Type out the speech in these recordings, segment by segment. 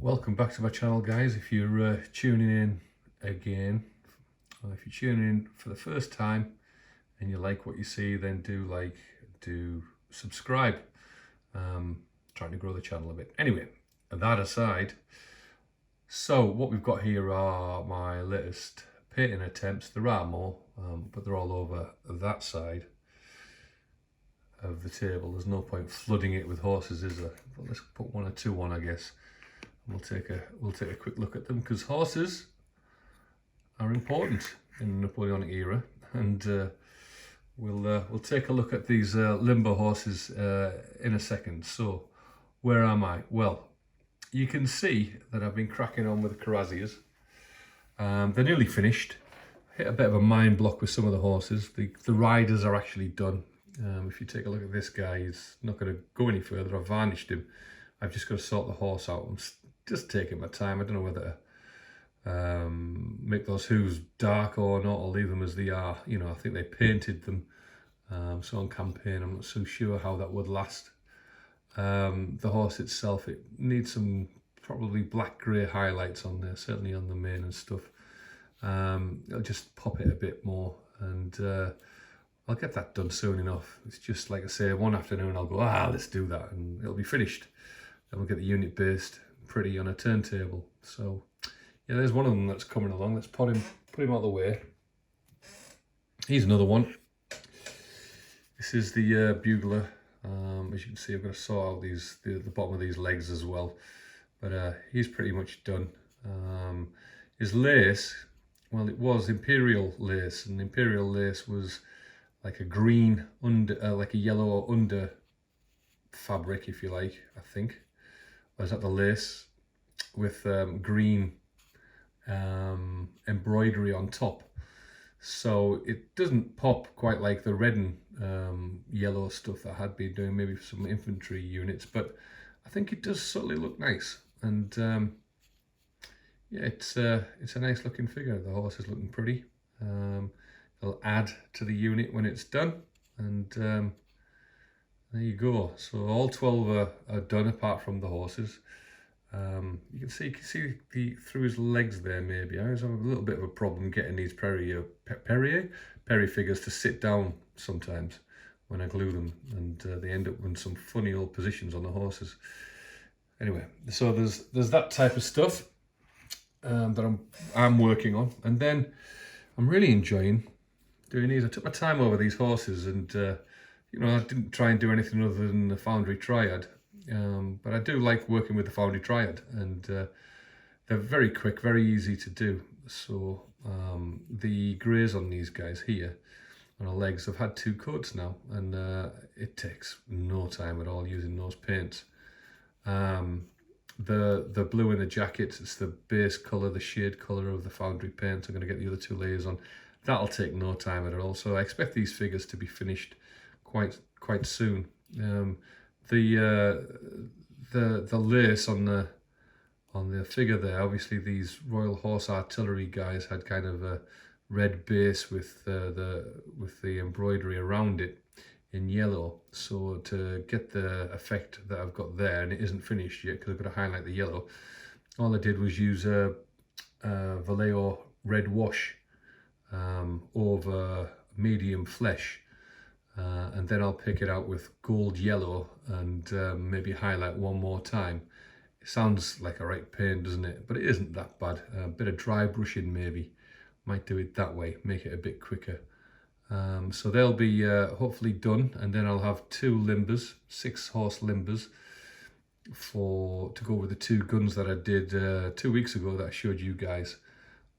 welcome back to my channel, guys. If you're tuning in again, or if you're tuning in for the first time and you like what you see, then do subscribe. Trying to grow the channel a bit. Anyway, that aside, so what we've got here are my latest painting attempts. There are more, but they're all over that side of the table. There's no point flooding it with horses, is there? But let's put one or two on, I guess. We'll take a quick look at them, because horses are important in the Napoleonic era, and we'll take a look at these limber horses in a second. So where am I? Well, you can see that I've been cracking on with the Cuirassiers. They're nearly finished. I hit a bit of a mind block with some of the horses. The riders are actually done. If you take a look at this guy, he's not going to go any further. I've varnished him. I've just got to sort the horse out. I'm just taking my time. I don't know whether to make those hooves dark or not, or leave them as they are. You know, I think they painted them. So on campaign, I'm not so sure how that would last. The horse itself, it needs some probably black-grey highlights on there, certainly on the mane and stuff. I'll just pop it a bit more, and I'll get that done soon enough. It's just like I say, one afternoon I'll go, let's do that, and it'll be finished. Then we'll get the unit based pretty on a turntable. So yeah, there's one of them that's coming along. Let's put him out of the way. Here's another one. This is the Bugler. As you can see, I've got to sort out the bottom of these legs as well, but he's pretty much done. His lace, well, it was imperial lace, and imperial lace was like a green under, like a yellow under fabric, if you like, I think. Or is that the lace with green embroidery on top? So it doesn't pop quite like the red and yellow stuff that I had been doing, maybe for some infantry units, but I think it does subtly look nice. And yeah, it's a nice looking figure. The horse is looking pretty. It'll add to the unit when it's done, and there you go. So all 12 are done, apart from the horses. You can see through his legs there. Maybe I always have a little bit of a problem getting these Perry figures to sit down sometimes when I glue them, and they end up in some funny old positions on the horses. Anyway, so there's that type of stuff that I'm working on, and then I'm really enjoying doing these. I took my time over these horses, and you know, I didn't try and do anything other than the Foundry Triad, but I do like working with the Foundry Triad, and they're very quick, very easy to do. So the greys on these guys here on the legs, I've had 2 coats now, and it takes no time at all using those paints. The blue in the jackets, it's the base colour, the shade colour of the Foundry paint. I'm going to get the other 2 layers on. That'll take no time at all. So I expect these figures to be finished quite soon. The lace on the figure there, obviously these Royal Horse Artillery guys had kind of a red base with the embroidery around it in yellow. So to get the effect that I've got there, and it isn't finished yet because I've got to highlight the yellow, all I did was use a Vallejo red wash over medium flesh, and then I'll pick it out with gold yellow and maybe highlight one more time. It sounds like a right pain, doesn't it? But it isn't that bad. A bit of dry brushing maybe might do it that way, make it a bit quicker. So they'll be hopefully done, and then I'll have 2 limbers, 6 horse limbers, to go with the 2 guns that I did 2 weeks ago that I showed you guys.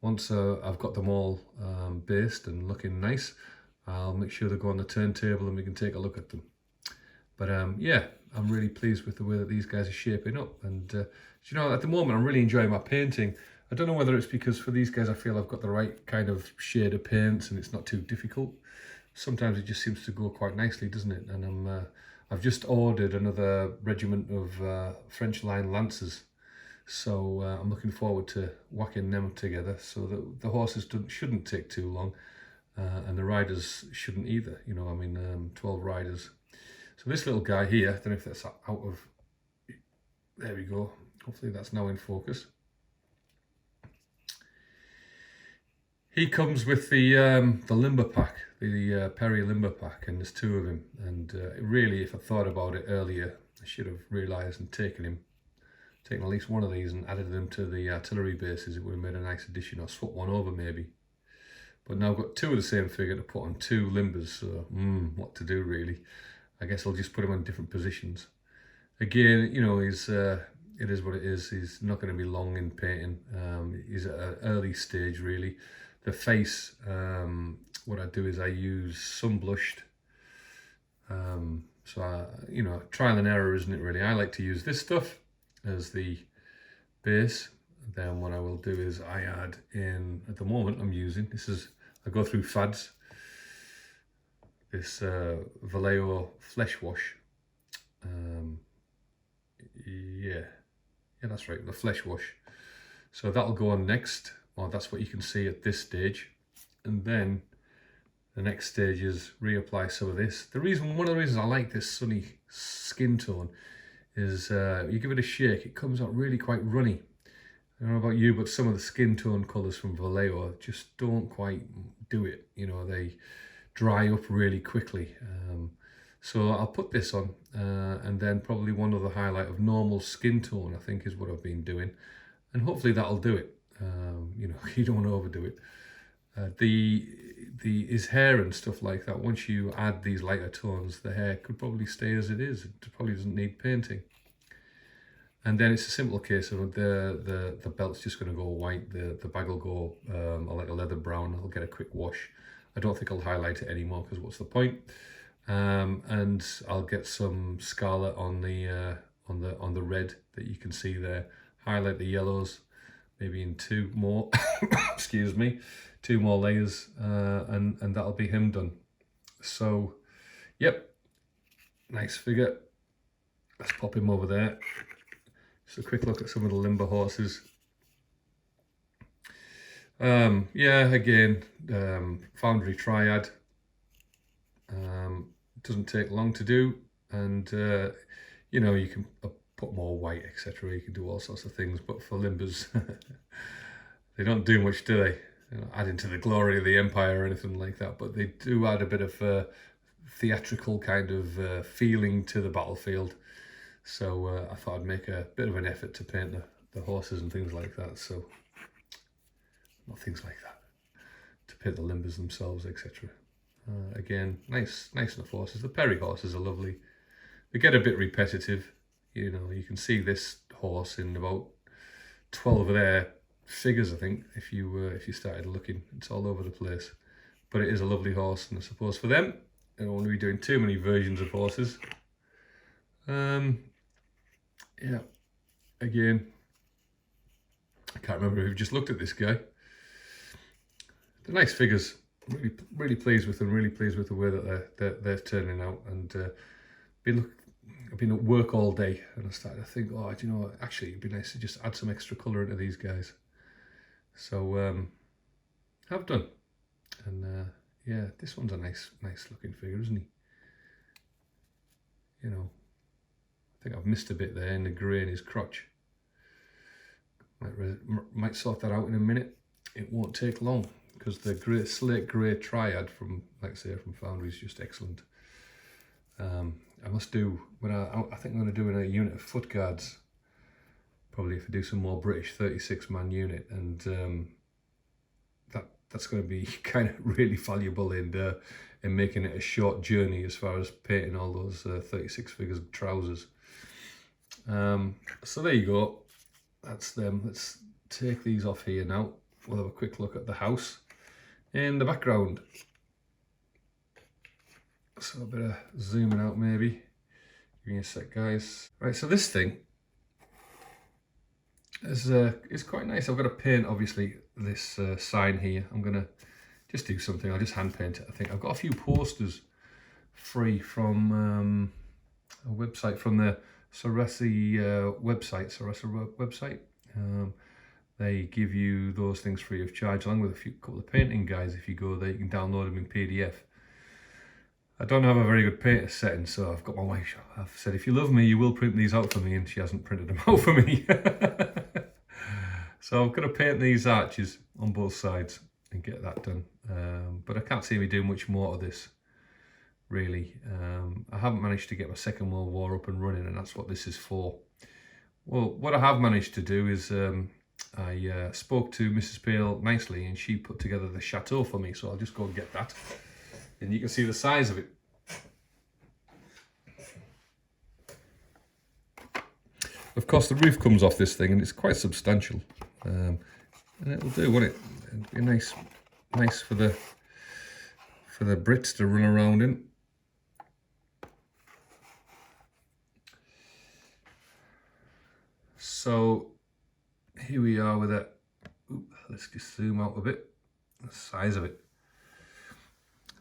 Once I've got them all based and looking nice, I'll make sure they go on the turntable and we can take a look at them. But yeah, I'm really pleased with the way that these guys are shaping up. And you know, at the moment I'm really enjoying my painting. I don't know whether it's because for these guys I feel I've got the right kind of shade of paints and it's not too difficult. Sometimes it just seems to go quite nicely, doesn't it? And I've just ordered another regiment of French line lancers. So I'm looking forward to whacking them together, so that the horses shouldn't take too long, and the riders shouldn't either. You know, I mean, 12 riders. So this little guy here, I don't know if that's out of, there we go, Hopefully that's now in focus. He comes with the limber pack, the Perry limber pack, and there's 2 of him. And really, if I thought about it earlier, I should have realised and taken at least one of these and added them to the artillery bases. It would have made a nice addition, or swap one over maybe. But now I've got 2 of the same figure to put on 2 limbers, so what to do really. I guess I'll just put him on different positions. Again, you know, it is what it is. He's not going to be long in painting. He's at an early stage really. The face, what I do is I use sun blushed. So you know, trial and error, isn't it really? I like to use this stuff as the base. Then what I will do is I add in, at the moment I'm using, I go through fads, this Vallejo flesh wash. Yeah, that's right, the flesh wash. So that'll go on next, or that's what you can see at this stage. And then the next stage is reapply some of this. One of the reasons I like this sunny skin tone is you give it a shake, it comes out really quite runny. I don't know about you, but some of the skin tone colours from Vallejo just don't quite do it. You know, they dry up really quickly. So I'll put this on, and then probably one other highlight of normal skin tone, I think, is what I've been doing. And hopefully that'll do it. You know, you don't want to overdo it. His hair and stuff like that, once you add these lighter tones, the hair could probably stay as it is. It probably doesn't need painting. And then it's a simple case of the belt's just going to go white, the bag will go like a leather brown. I'll get a quick wash. I don't think I'll highlight it anymore because what's the point? And I'll get some scarlet on the red that you can see there. Highlight the yellows, maybe in 2 more. Excuse me, 2 more layers, and that'll be him done. So, yep, nice figure. Let's pop him over there. Just a quick look at some of the limber horses. Yeah, again, Foundry Triad. Doesn't take long to do, and you know, you can put more white, etc. You can do all sorts of things, but for limbers, they don't do much, do they? You know, adding to the glory of the Empire or anything like that, but they do add a bit of theatrical kind of feeling to the battlefield. So I thought I'd make a bit of an effort to paint the horses and things like that. So, not things like that, to paint the limbers themselves, etc. Again, nice enough horses. The Perry horses are lovely. They get a bit repetitive. You know, you can see this horse in about 12 of their figures, I think, if you started looking. It's all over the place. But it is a lovely horse, and I suppose for them, they don't want to be doing too many versions of horses. Yeah, again, I can't remember who just looked at this guy. They're nice figures. Really pleased with them. Really pleased with the way that they're turning out. And I've been at work all day, and I started to think, oh, do you know, actually, it'd be nice to just add some extra colour into these guys. So I've done, and yeah, this one's a nice looking figure, isn't he? You know, I think I've missed a bit there in the grey in his crotch. Might sort that out in a minute. It won't take long, because the slate grey triad from, like I say, from Foundry is just excellent. I must do, I think I'm going to do a unit of foot guards, probably if I do some more British 36-man unit, and that's going to be kind of really valuable in making it a short journey as far as painting all those 36 figures trousers. So there you go, that's them. Let's take these off here now. We'll have a quick look at the house in the background. So a bit of zooming out maybe. Give me a sec, guys. Right, so this thing is quite nice. I've got to paint, obviously, this sign here. I'm going to just do something. I'll just hand paint it, I think. I've got a few posters free from a website, from the Sarrisa website. They give you those things free of charge, along with a couple of painting guides. If you go there, you can download them in PDF. I don't have a very good painter setting, so I've got my wife. I've said, if you love me, you will print these out for me, and she hasn't printed them out for me. So I'm going to paint these arches on both sides and get that done. But I can't see me doing much more of this, really. I haven't managed to get my Second World War up and running, and that's what this is for. Well, what I have managed to do is I spoke to Mrs. Pale nicely, and she put together the chateau for me, so I'll just go and get that. And you can see the size of it. Of course, the roof comes off this thing, and it's quite substantial. And it'll do, won't it? It'll be nice for the Brits to run around in. So here we are with it. Let's just zoom out a bit. The size of it.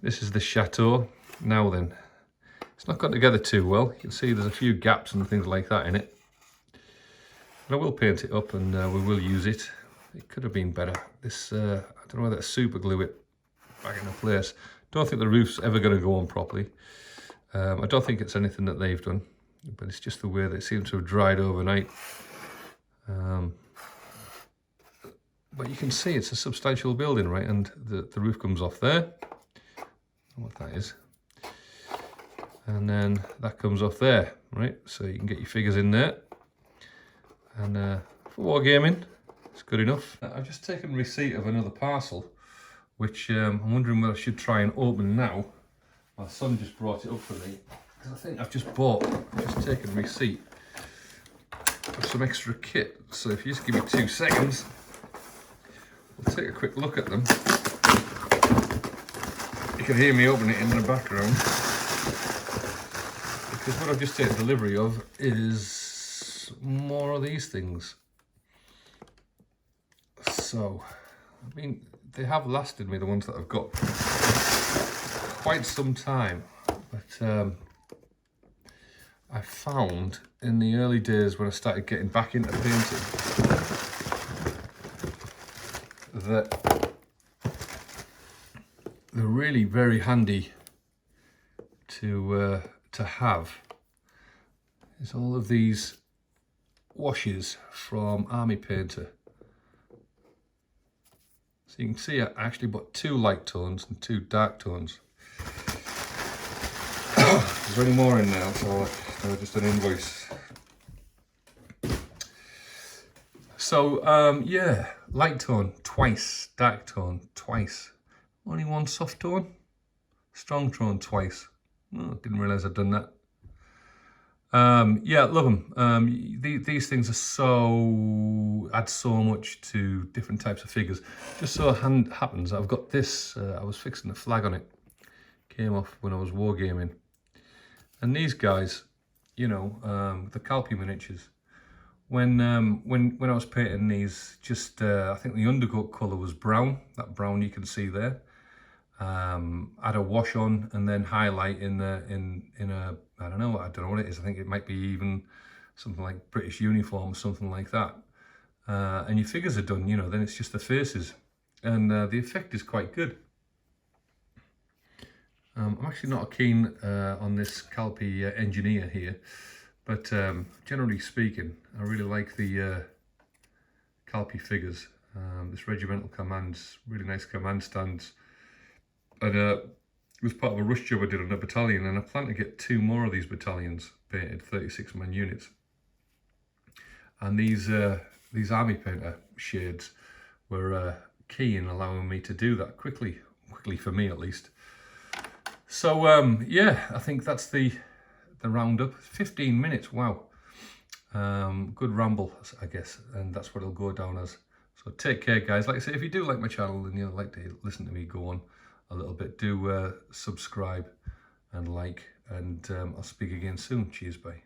This is the chateau. Now then, it's not got together too well. You can see there's a few gaps and things like that in it. But I will paint it up, and we will use it. It could have been better. This, I don't know whether to super glue it back into place. Don't think the roof's ever going to go on properly. I don't think it's anything that they've done, but it's just the way that it seems to have dried overnight. But you can see it's a substantial building, right? And the roof comes off there. I don't know what that is. And then that comes off there, right? So you can get your figures in there. And for wargaming, it's good enough. I've just taken receipt of another parcel, which I'm wondering whether I should try and open now. My son just brought it up for me, because I think I've just taken receipt of some extra kit. So if you just give me 2 seconds, we'll take a quick look at them. You can hear me open it in the background, because what I've just taken delivery of is more of these things. So, I mean, they have lasted me, the ones that I've got, quite some time. But I found in the early days when I started getting back into painting that they're really very handy to have. Is all of these washes from Army Painter. So you can see I actually bought 2 light tones and 2 dark tones. Is there any more in there? So just an invoice. So yeah, light tone twice, dark tone twice. Only 1 soft tone, strong tone twice. Oh, didn't realise I'd done that. Yeah, love them. These things are add so much to different types of figures. Just so happens I've got this. I was fixing the flag on it. Came off when I was wargaming. And these guys, you know, the Calpe miniatures. When I was painting these, just I think the undercoat colour was brown. That brown you can see there. Add a wash on and then highlight in a I don't know what it is. I think it might be even something like British uniform or something like that. And your figures are done, you know, then it's just the faces. And the effect is quite good. I'm actually not keen on this Calpe engineer here, but generally speaking, I really like the Calpe figures. This regimental command's really nice command stands. And it was part of a rush job I did on a battalion, and I plan to get 2 more of these battalions painted, 36-man units. And these Army Painter shades were key in allowing me to do that quickly for me at least. So yeah, I think that's the roundup. 15 minutes, wow. Good ramble, I guess, and that's what it'll go down as. So take care, guys. Like I say, if you do like my channel and you'd like to listen to me go on a little bit, do subscribe and like, and I'll speak again soon. Cheers, bye.